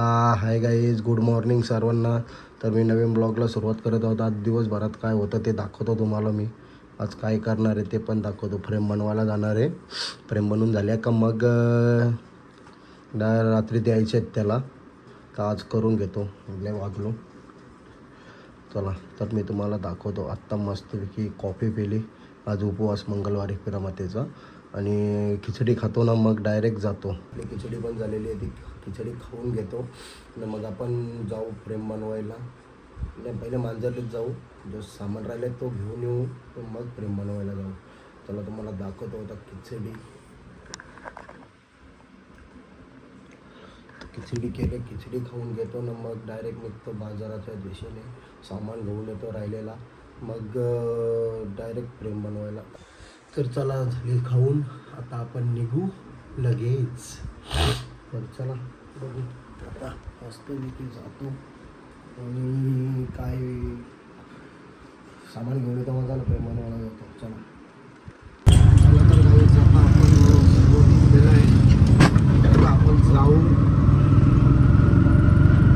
Hi guys, good morning सर्वांना. तर मी नवीन ब्लॉगला सुरुवात करत आहोत. आज दिवसभरात काय होतं ते दाखवतो तुम्हाला. मी आज काय करणार आहे ते पण दाखवतो. फ्रेम बनवायला जाणार आहे. फ्रेम बनवून झाल्या का मग रात्री द्यायचे आहेत त्याला. तर आज करून घेतो. लय वाजलो. चला तर मी तुम्हाला दाखवतो. आत्ता मस्तपैकी कॉफी पिली. आज उपवास मंगळवारी पिरामातेचा. आणि खिचडी खातो ना मग डायरेक्ट जातो. आणि खिचडी पण झालेली आहे. ती खिचडी खाऊन घेतो आणि मग आपण जाऊ फ्रेम बनवायला. नाही, पहिले मांजरलीच जाऊ. जो सामान राहिलं तो घेऊन येऊ, मग फ्रेम बनवायला जाऊ. चला तुम्हाला दाखवतो. आता खिचडी केले. खिचडी खाऊन घेतो ना मग डायरेक्ट निघतो बाजाराच्या दिशेने. सामान घेऊन येतो राहिलेला. मग डायरेक्ट फ्रेम बनवायला. तर चला झाली खाऊन. आता आपण निघू लगेच. तर चला बघू. आता मस्तपैकी जातो आणि काय सामान घेऊन येतो. मग फ्रेम बनवायला जातो. चला चला तर गाईच आता आपण निघलेलं आहे. तर आपण जाऊ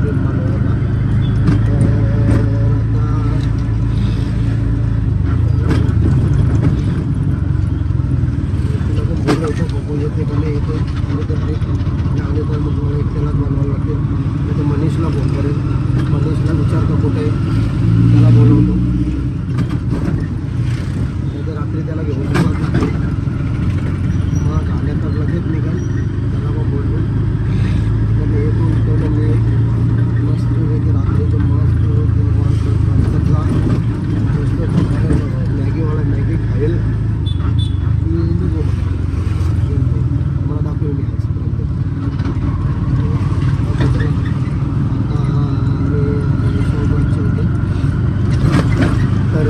फ्रेम बनवायला. येते का नाही येते आणि तर आले तर मग मला एकट्यालाच बनवावं लागेल. नाही तर मनीषला फोन करेल. मनीषला विचारतो कुठे, त्याला बोलवतो. नाही तर रात्री त्याला घेऊन जावं लागेल. मग आल्या तर लगेच निघाल. त्याला मग बोललो तर येतो. तेवढं मी मस्त वेगळे रात्रीचं मस्त कन्सर्टला मस्त मॅगीवाला मॅगी खाईल. निघू मला दाखवून मी तर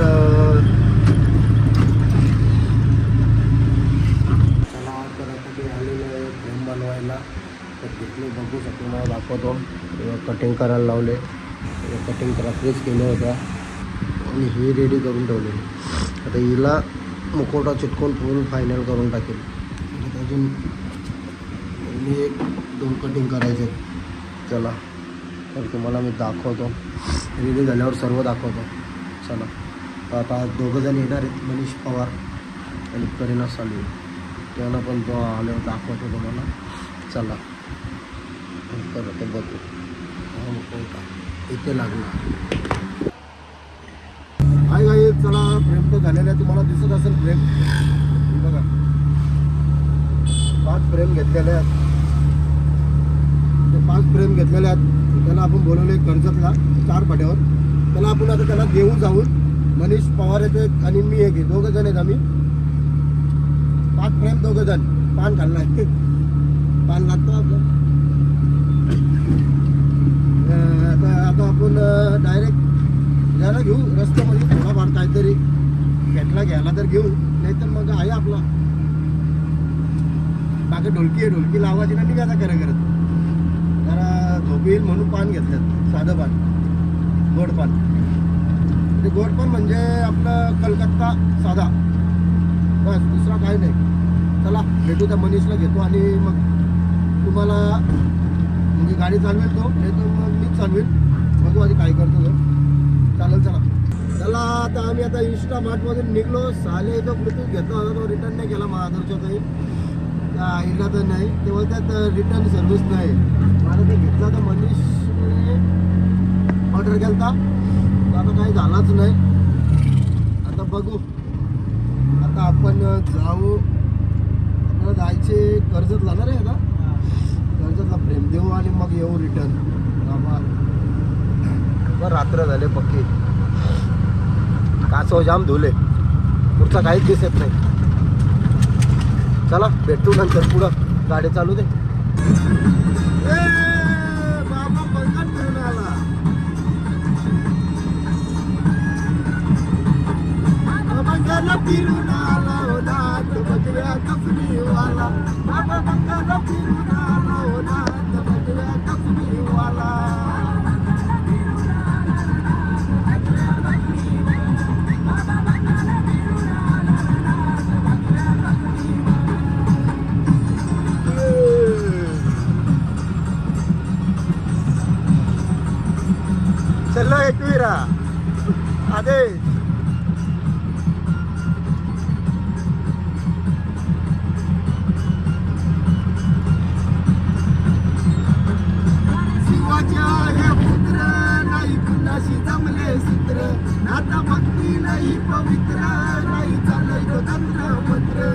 चला तर आता ते आलेलं आहे फ्रेम बनवायला. तर तिथले बघू शकतो. मला दाखवतो. कटिंग करायला लावले. कटिंग रात्रीच केल्या होत्या आणि ही रेडी करून ठेवलेली. आता हिला मुखवटा चिटकून फुल फायनल करून टाकेल. अजून मी 1-2 कटिंग करायचे. चला तर तुम्हाला मी दाखवतो. रेडी झाल्यावर सर्व दाखवतो. चला आता 2 जण येणार आहेत. मनीष पवार आणि करीना सालवी. त्यांना पण तो आल्यावर दाखवतो तुम्हाला. चला करतो बघू. मुखवटा इथे लागला. हाय गाई, चला फ्रेम तर झालेला आहे. तुम्हाला दिसत असेल फ्रेम. बघा 5 फ्रेम घेतलेले आहेत. ते 5 फ्रेम घेतलेले आहेत. त्याला आपण बोलवले कर्जतला 4 फाट्यावर. त्याला आपण आता त्याला घेऊन जाऊन. मनीष पवार येते आणि मी एक 2 जण आहेत आम्ही. 5 फ्रेम 2 जण. पान खाल्ला आहे. पान लागतो आपलं. आता आपण डायरेक्ट याला घेऊ रस्त्यामध्ये. थोडाफार काहीतरी घेतला घ्यायला तर घेऊ, नाहीतर मग आहे आपला. बाकी ढोलकी आहे. ढोलकी लावायची ना निघायचा करत जरा झोप येईल म्हणून पान घेतलं. साधं पान, गोड पान. ते गोड पान म्हणजे आपलं कलकत्ता साधा, बस दुसरा काही नाही. चला भेटू. त्या मनीषला घेतो आणि मग तुम्हाला म्हणजे गाडी चालवेल तो, नाही तर मग मीच चालवेल. बघू आधी काय करतो तो. चालेल चला. चला आता आम्ही आता इंस्टामार्टमधून निघलो. साले जो ब्लूटूथ घेतला होता तो रिटर्न नाही केला महादरच्या काही. आईला तर नाही, ते बोलतात रिटर्न सर्व्हिस नाही. मला ते घेतला तर मनीषने ऑर्डर केला तर आता काही झालाच नाही. आता बघू. आता आपण जाऊ. आपल्याला जायचे कर्जतला ना रे. आता कर्जतला फ्रेम देऊ आणि मग येऊ रिटर्न. बरं रात्र झाले पक्की. कासव जाम धुले. पुढचा काहीच दिसत नाही. चला भेटू नंतर. पुढं गाडी चालू दे. बाबा पंकज फिरून आला. पंकजला फिरून आला होता बजऱ्या कसबीवाला. बाबा पंकजला फिरून आला होता बजऱ्या कसबीवाला. लई पवित्र नाही चाललंय तो तंत्र मंत्र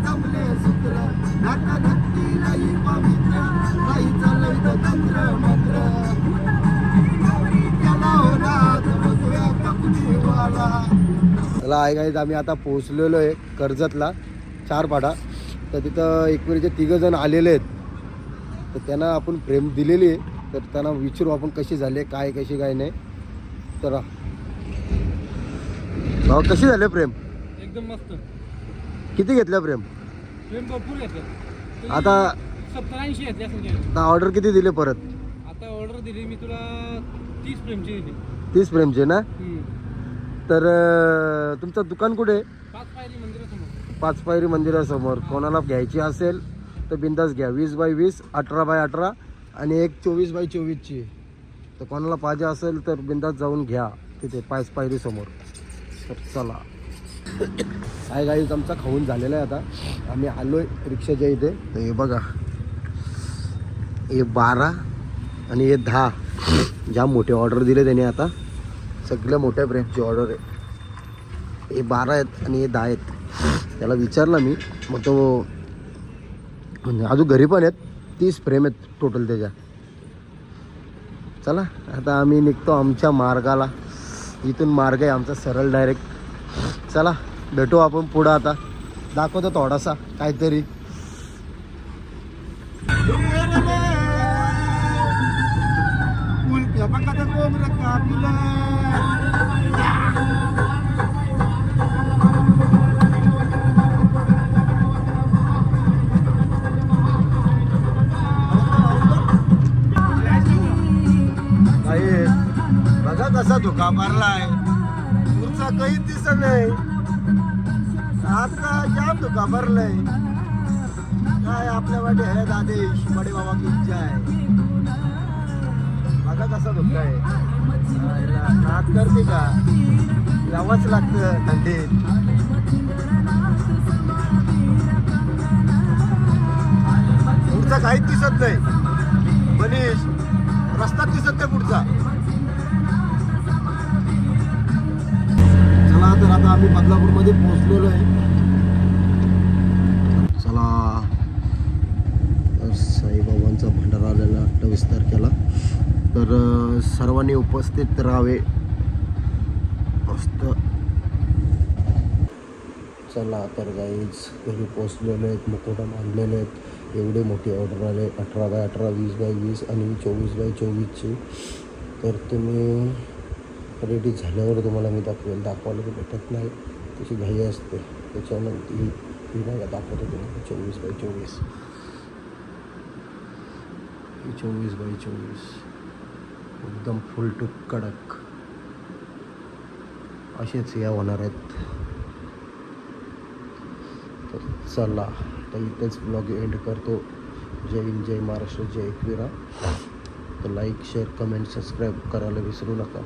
जमले सूत्र आता नक्की नाही पवित्र नाही चाललंय तो तंत्र मंत्र त्याला होणार बघूया कपडीवाला. त्याला आहे गाईज आम्ही आता पोहोचलेलो आहे कर्जतला 4 पाटा. तर तिथं एकवेळीचे 3 जण आलेले आहेत तर त्यांना आपण फ्रेम दिलेली आहे. तर त्यांना विचारू आपण कशी झाले काय कशी काय नाही. तर भाऊ कशी झाले फ्रेम? एकदम मस्त. किती घेतल्या फ्रेम? फ्रेम भरपूर घेतलं. आता 70-80 घेतल्या असेल. आता ऑर्डर किती दिले परत? आता ऑर्डर दिली मी तुला 30 फ्रेमची दिली. 30 फ्रेमचे ना? तर तुमचं दुकान कुठे आहे? 5 पायरी मंदिरासमोर. 5 पायरी मंदिरासमोर. कोणाला घ्यायची असेल तर बिंदास घ्या. 20x20 18x18 आणि एक 24x24ची. तर कोणाला पाहिजे असेल तर बिंदास जाऊन घ्या तिथे 5 पायरी समोर. तर चला काय गाईज आमचा खाऊन झालेला आहे. आता आम्ही आलोय रिक्षाच्या इथे. तर हे बघा हे 12 आणि हे 10 ज्या मोठे ऑर्डर दिले त्याने. आता सगळ्या मोठ्या फ्रेमची ऑर्डर आहे. हे 12 आहेत आणि हे 10 आहेत. त्याला विचारलं मी मग तो म्हणजे अजून घरी पण आहेत 30 फ्रेम आहेत टोटल त्याच्या. चला आता आम्ही निघतो आमच्या मार्गाला. इथून मार्ग आहे आमचा सरळ डायरेक्ट. चला भेटू आपण पुढं. आता दाखवतो थोडासा काहीतरी. बघा कसा धुका मारलाय. पुढचा काहीच दिसत नाही. आता जाम धुका भरलाय. काय आपल्या वाटे आहे आदेश बडे बाबा की आहे. बघा कसा धुका आहे. नाद करते का? यावंच लागतं थंडीत. पुढचा काहीच दिसत नाही. मनीष रस्ताच दिसत नाही पुढचा. चला तर आता आम्ही बदलापूरमध्ये पोहोचलेलो आहे. चला तर साईबाबांचा भंडारा आलेला 28 तारखेला. तर सर्वांनी उपस्थित राहावे. मस्त. चला तर गाईज घरी पोचलेले आहेत. मुकोटा मांडलेले आहेत. एवढे मोठे ऑर्डर आले 18x18 20x20 आणि 24x24ची. तर तुम्ही रेडी झाल्यावर तुम्हाला मी दाखवायला भेटत नाही तशी घाई असते. त्याच्यानंतर ही नाही का दाखवतो तुम्हाला 24x24 24x24 एकदम फुल टू कडक असेच या होणार आहेत. तर चला तर इथेच ब्लॉग एंड करतो. जय हिंद जय महाराष्ट्र जय एकविरा. तर लाईक शेअर कमेंट सबस्क्राईब करायला विसरू नका.